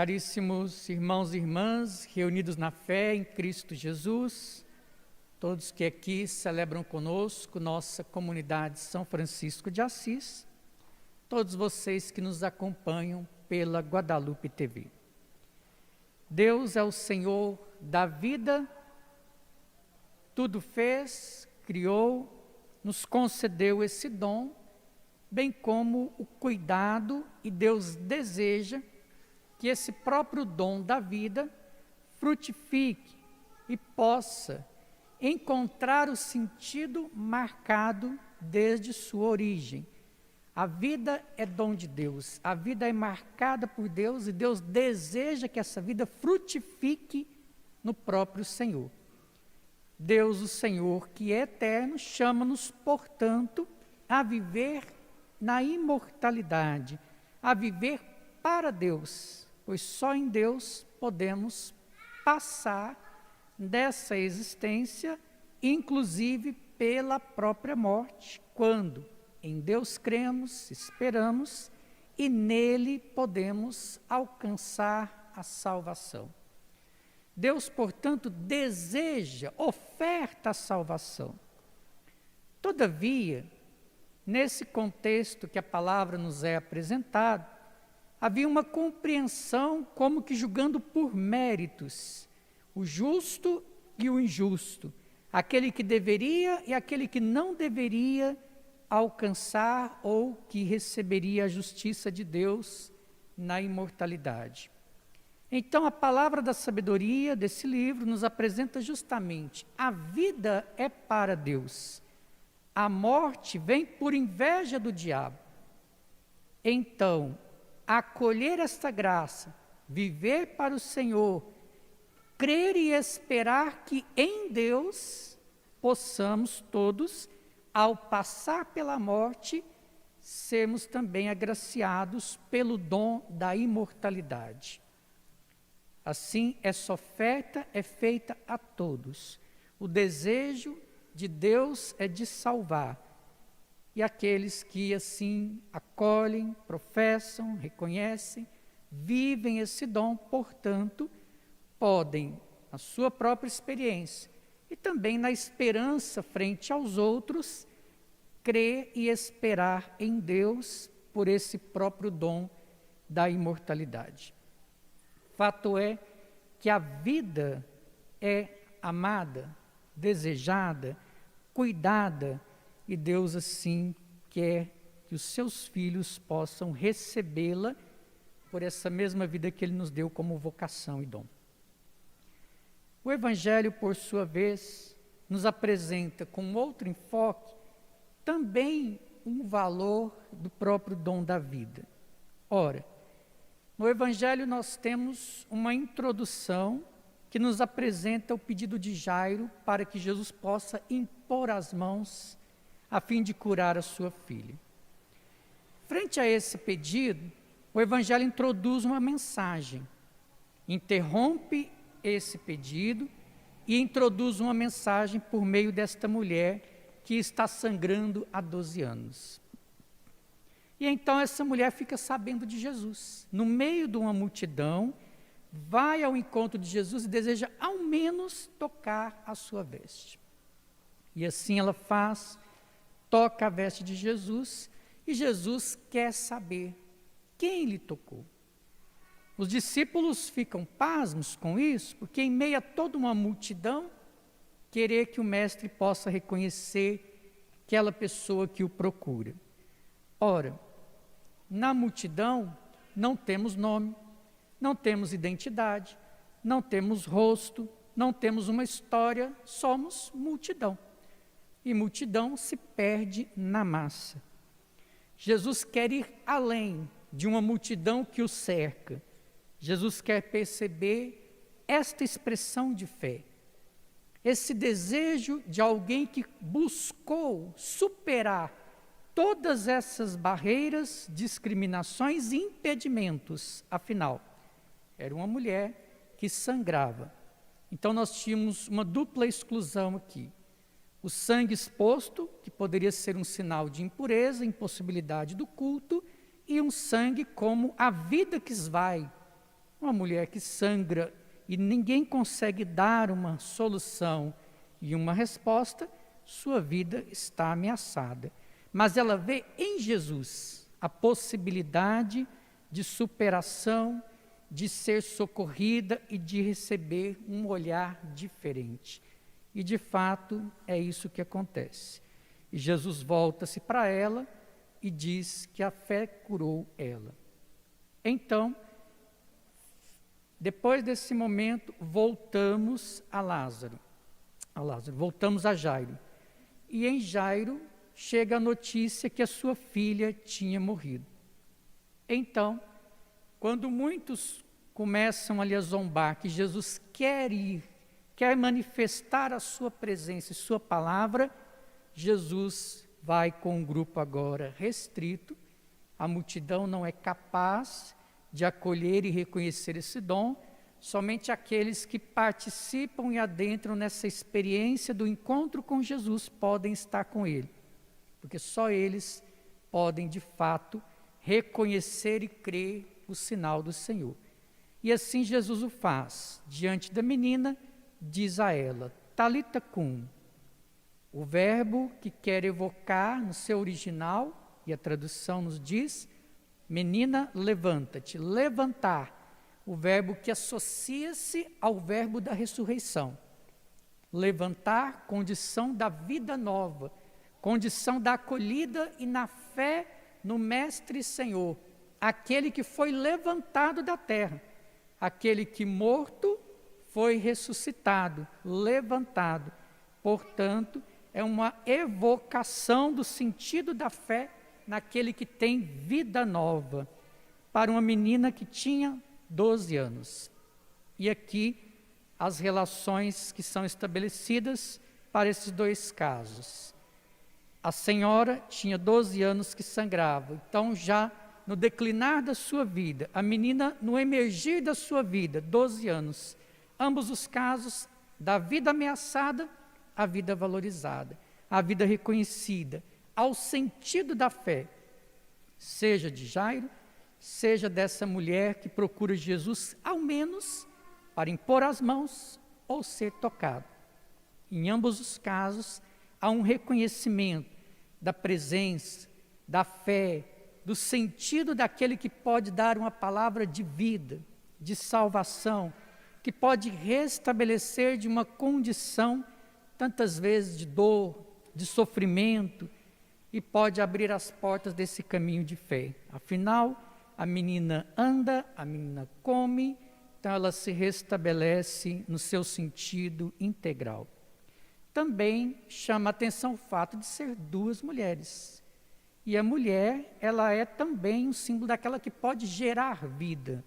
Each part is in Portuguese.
Caríssimos irmãos e irmãs, reunidos na fé em Cristo Jesus, todos que aqui celebram conosco nossa comunidade São Francisco de Assis, todos vocês que nos acompanham pela Guadalupe TV. Deus é o Senhor da vida, tudo fez, criou, nos concedeu esse dom, bem como o cuidado, e Deus deseja que esse próprio dom da vida frutifique e possa encontrar o sentido marcado desde sua origem. A vida é dom de Deus, a vida é marcada por Deus e Deus deseja que essa vida frutifique no próprio Senhor. Deus, o Senhor, que é eterno, chama-nos, portanto, a viver na imortalidade, a viver para Deus, pois só em Deus podemos passar dessa existência, inclusive pela própria morte, quando em Deus cremos, esperamos e nele podemos alcançar a salvação. Deus, portanto, deseja, oferta a salvação. Todavia, nesse contexto que a palavra nos é apresentada, havia uma compreensão como que julgando por méritos o justo e o injusto, aquele que deveria e aquele que não deveria alcançar ou que receberia a justiça de Deus na imortalidade. Então, a palavra da sabedoria desse livro nos apresenta justamente: a vida é para Deus, a morte vem por inveja do diabo. Então, acolher esta graça, viver para o Senhor, crer e esperar que em Deus possamos todos, ao passar pela morte, sermos também agraciados pelo dom da imortalidade. Assim, essa oferta é feita a todos. O desejo de Deus é de salvar. E aqueles que assim acolhem, professam, reconhecem, vivem esse dom, portanto, podem, na sua própria experiência e também na esperança frente aos outros, crer e esperar em Deus por esse próprio dom da imortalidade. Fato é que a vida é amada, desejada, cuidada, e Deus assim quer que os seus filhos possam recebê-la por essa mesma vida que Ele nos deu como vocação e dom. O Evangelho, por sua vez, nos apresenta com outro enfoque também um valor do próprio dom da vida. Ora, no Evangelho nós temos uma introdução que nos apresenta o pedido de Jairo para que Jesus possa impor as mãos a fim de curar a sua filha. Frente a esse pedido, o Evangelho introduz uma mensagem, interrompe esse pedido e introduz uma mensagem por meio desta mulher que está sangrando há 12 anos. E então essa mulher fica sabendo de Jesus. No meio de uma multidão, vai ao encontro de Jesus e deseja ao menos tocar a sua veste. E assim ela faz, toca a veste de Jesus, e Jesus quer saber quem lhe tocou. Os discípulos ficam pasmos com isso, porque em meio a toda uma multidão, querer que o mestre possa reconhecer aquela pessoa que o procura. Ora, na multidão não temos nome, não temos identidade, não temos rosto, não temos uma história, somos multidão. E multidão se perde na massa. Jesus quer ir além de uma multidão que o cerca. Jesus quer perceber esta expressão de fé, esse desejo de alguém que buscou superar todas essas barreiras, discriminações e impedimentos. Afinal, era uma mulher que sangrava. Então nós tínhamos uma dupla exclusão aqui. O sangue exposto, que poderia ser um sinal de impureza, impossibilidade do culto, e um sangue como a vida que esvai, uma mulher que sangra e ninguém consegue dar uma solução e uma resposta, sua vida está ameaçada. Mas ela vê em Jesus a possibilidade de superação, de ser socorrida e de receber um olhar diferente. E de fato é isso que acontece. E Jesus volta-se para ela e diz que a fé curou ela. Então, depois desse momento, voltamos a Lázaro, voltamos a Jairo. E em Jairo chega a notícia que a sua filha tinha morrido. Então, quando muitos começam ali a zombar que Jesus quer ir, quer manifestar a sua presença e sua palavra, Jesus vai com um grupo agora restrito. A multidão não é capaz de acolher e reconhecer esse dom, somente aqueles que participam e adentram nessa experiência do encontro com Jesus podem estar com Ele, porque só eles podem, de fato, reconhecer e crer o sinal do Senhor. E assim Jesus o faz. Diante da menina, diz a ela, Talita cum. O verbo que quer evocar no seu original, e a tradução nos diz, menina, levanta-te, levantar. O verbo que associa-se ao verbo da ressurreição. Levantar, condição da vida nova, condição da acolhida e na fé no Mestre Senhor, aquele que foi levantado da terra, aquele que morto foi ressuscitado, levantado. Portanto, é uma evocação do sentido da fé naquele que tem vida nova, para uma menina que tinha 12 anos. E aqui as relações que são estabelecidas para esses dois casos. A senhora tinha 12 anos que sangrava, então já no declinar da sua vida, a menina no emergir da sua vida, 12 anos, ambos os casos da vida ameaçada à vida valorizada, à vida reconhecida, ao sentido da fé, seja de Jairo, seja dessa mulher que procura Jesus, ao menos para impor as mãos ou ser tocado. Em ambos os casos, há um reconhecimento da presença, da fé, do sentido daquele que pode dar uma palavra de vida, de salvação, que pode restabelecer de uma condição, tantas vezes de dor, de sofrimento, e pode abrir as portas desse caminho de fé. Afinal, a menina anda, a menina come, então ela se restabelece no seu sentido integral. Também chama a atenção o fato de ser duas mulheres. E a mulher, ela é também um símbolo daquela que pode gerar vida.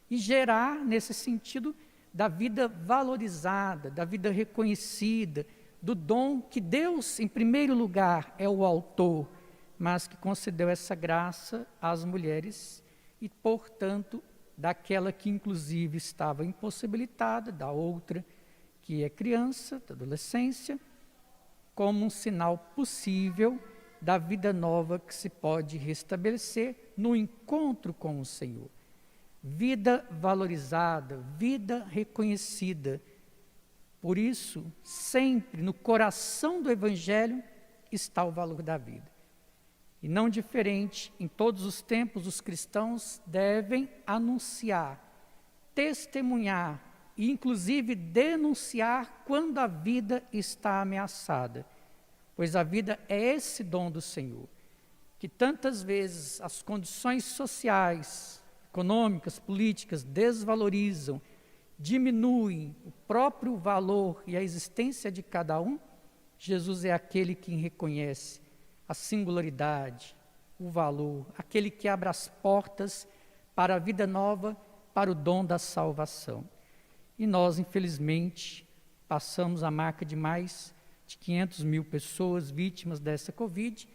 E gerar nesse sentido da vida valorizada, da vida reconhecida, do dom que Deus, em primeiro lugar, é o autor, mas que concedeu essa graça às mulheres e, portanto, daquela que inclusive estava impossibilitada, da outra que é criança, da adolescência, como um sinal possível da vida nova que se pode restabelecer no encontro com o Senhor. Vida valorizada, vida reconhecida. Por isso, sempre no coração do Evangelho está o valor da vida. E não diferente, em todos os tempos, os cristãos devem anunciar, testemunhar e, inclusive, denunciar quando a vida está ameaçada. Pois a vida é esse dom do Senhor, que tantas vezes as condições sociais, econômicas, políticas desvalorizam, diminuem o próprio valor e a existência de cada um. Jesus é aquele que reconhece a singularidade, o valor, aquele que abre as portas para a vida nova, para o dom da salvação. E nós, infelizmente, passamos a marca de mais de 500 mil pessoas vítimas dessa Covid,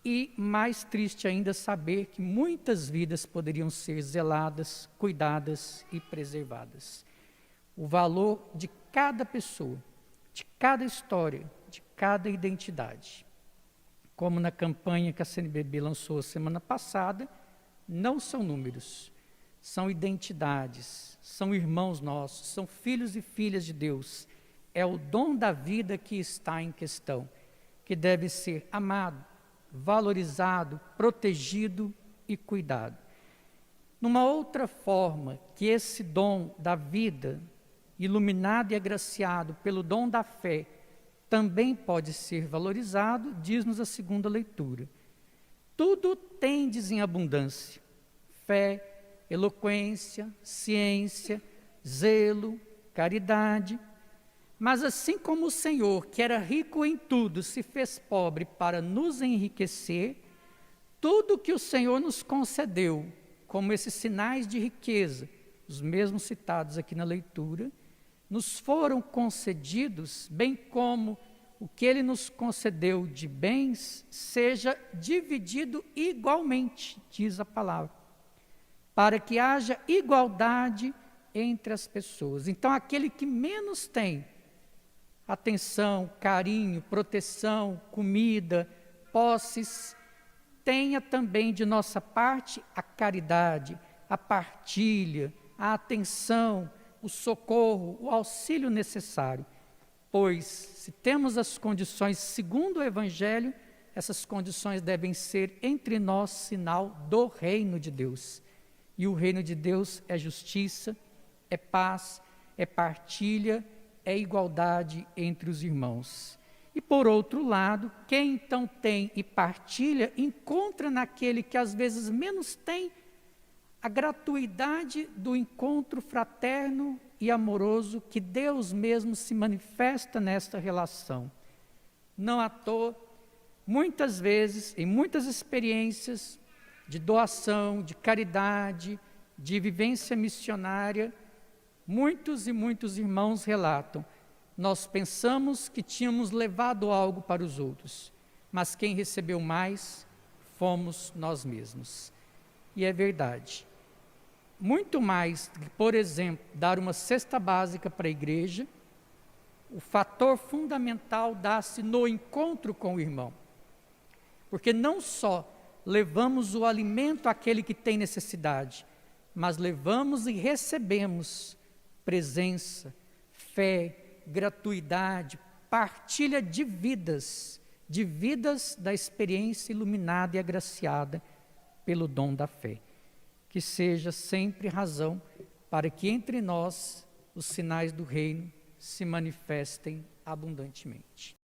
e mais triste ainda saber que muitas vidas poderiam ser zeladas, cuidadas e preservadas. O valor de cada pessoa, de cada história, de cada identidade. Como na campanha que a CNBB lançou semana passada, não são números, são identidades, são irmãos nossos, são filhos e filhas de Deus. É o dom da vida que está em questão, que deve ser amado, valorizado, protegido e cuidado. Numa outra forma, que esse dom da vida, iluminado e agraciado pelo dom da fé, também pode ser valorizado, diz-nos a segunda leitura. Tudo tendes em abundância: fé, eloquência, ciência, zelo, caridade. Mas assim como o Senhor, que era rico em tudo, se fez pobre para nos enriquecer, tudo que o Senhor nos concedeu, como esses sinais de riqueza, os mesmos citados aqui na leitura, nos foram concedidos, bem como o que Ele nos concedeu de bens, seja dividido igualmente, diz a palavra, para que haja igualdade entre as pessoas. Então, aquele que menos tem atenção, carinho, proteção, comida, posses, tenha também de nossa parte a caridade, a partilha, a atenção, o socorro, o auxílio necessário. Pois, se temos as condições segundo o Evangelho, essas condições devem ser entre nós sinal do reino de Deus. E o reino de Deus é justiça, é paz, é partilha, é igualdade entre os irmãos. E por outro lado, quem então tem e partilha, encontra naquele que às vezes menos tem a gratuidade do encontro fraterno e amoroso que Deus mesmo se manifesta nesta relação. Não à toa, muitas vezes, em muitas experiências de doação, de caridade, de vivência missionária, muitos e muitos irmãos relatam: nós pensamos que tínhamos levado algo para os outros, mas quem recebeu mais fomos nós mesmos. E é verdade. Muito mais que, por exemplo, dar uma cesta básica para a igreja, o fator fundamental dá-se no encontro com o irmão. Porque não só levamos o alimento àquele que tem necessidade, mas levamos e recebemos presença, fé, gratuidade, partilha de vidas da experiência iluminada e agraciada pelo dom da fé. Que seja sempre razão para que entre nós os sinais do reino se manifestem abundantemente.